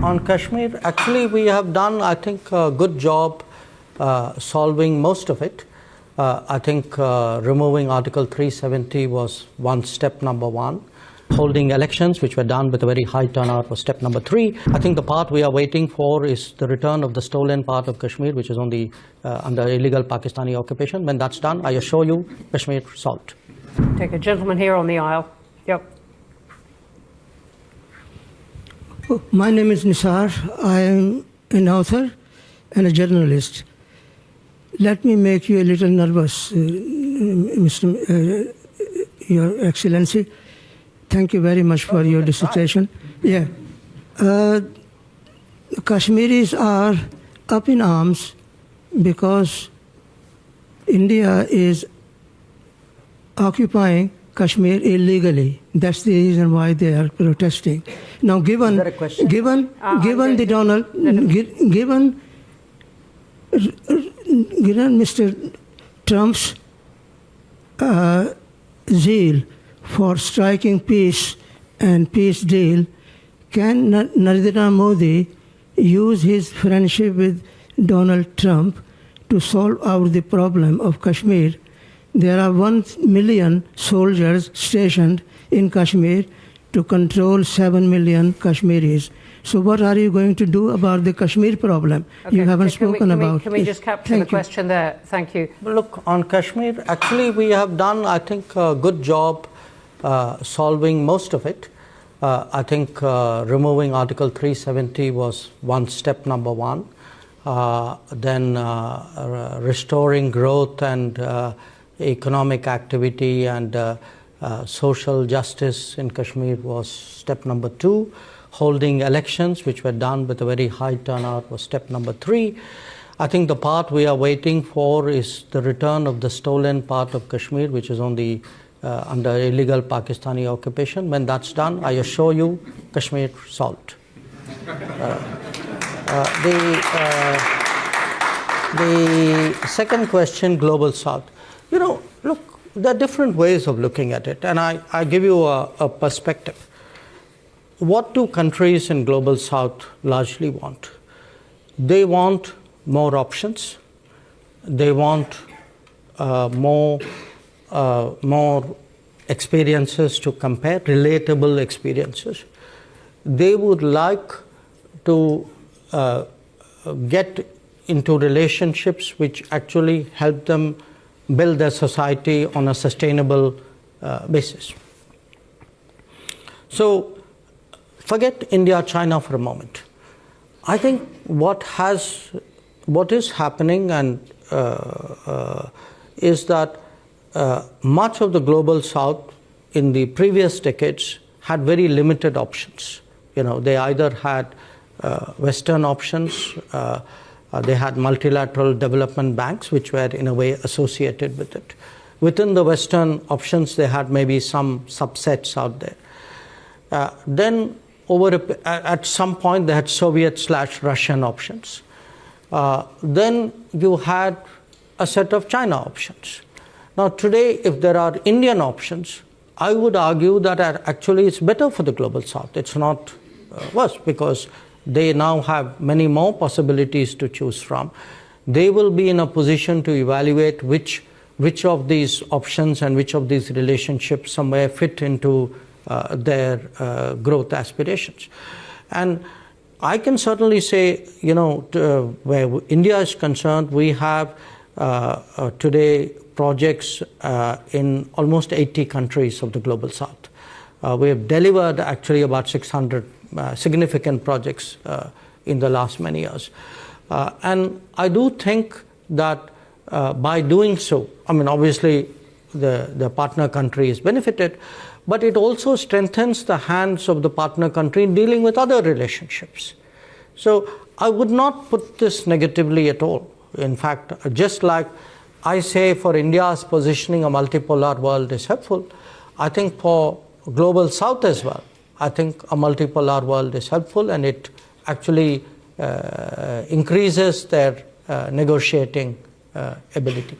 on Kashmir, actually we have done, I think, a good job solving most of it. I think removing Article 370 was step number one. Holding elections, which were done with a very high turnout, was step number 3. I think the part we are waiting for is the return of the stolen part of Kashmir, which is on the under illegal Pakistani occupation. When that's done, I assure you, Kashmir solved. Take a gentleman here on the aisle. Yep. My name is Nisar. I am an author and a journalist. Let me make you a little nervous, Your Excellency. Thank you very much for your dissertation. Yeah. Kashmiris are up in arms because India is occupying Kashmir illegally. That's the reason why they are protesting. Now, given Mr. Trump's zeal for striking peace and peace deal, can Narendra Modi use his friendship with Donald Trump to solve out the problem of Kashmir? There are 1 million soldiers stationed in Kashmir to control 7 million Kashmiris. So what are you going to do about the Kashmir problem? Okay, you haven't spoken about. Can we just capture the question there? Thank you. Look, on Kashmir, actually we have done, I think, a good job solving most of it. I think removing Article 370 was step number 1. Then restoring growth and economic activity and social justice in Kashmir was step number 2. Holding elections, which were done with a very high turnout, was step number 3. I think the part we are waiting for is the return of the stolen part of Kashmir, which is on the under illegal Pakistani occupation. When that's done, I assure you, Kashmir solved. The second question, Global South. You know, look, there are different ways of looking at it, and I give you a perspective. What do countries in Global South largely want? They want more options. They want more experiences to compare, relatable experiences. They would like to get into relationships which actually help them build their society on a sustainable basis. So forget India, China for a moment. I think what is happening and is that much of the Global South in the previous decades had very limited options. You know, they either had Western options, they had multilateral development banks, which were in a way associated with it. Within the Western options, they had maybe some subsets out there. Then at some point, they had Soviet/Russian options. Then you had a set of China options. Now today, if there are Indian options, I would argue that actually it's better for the Global South. It's not worse, because they now have many more possibilities to choose from. They will be in a position to evaluate which of these options and which of these relationships somewhere fit into their growth aspirations. And I can certainly say, you know, where India is concerned, we have today projects in almost 80 countries of the Global South. We have delivered actually about 600 significant projects in the last many years. And I do think that by doing so, I mean, obviously the partner country is benefited, but it also strengthens the hands of the partner country in dealing with other relationships. So I would not put this negatively at all. In fact, just like I say for India's positioning, a multipolar world is helpful, I think for Global South as well, I think a multipolar world is helpful, and it actually increases their negotiating ability.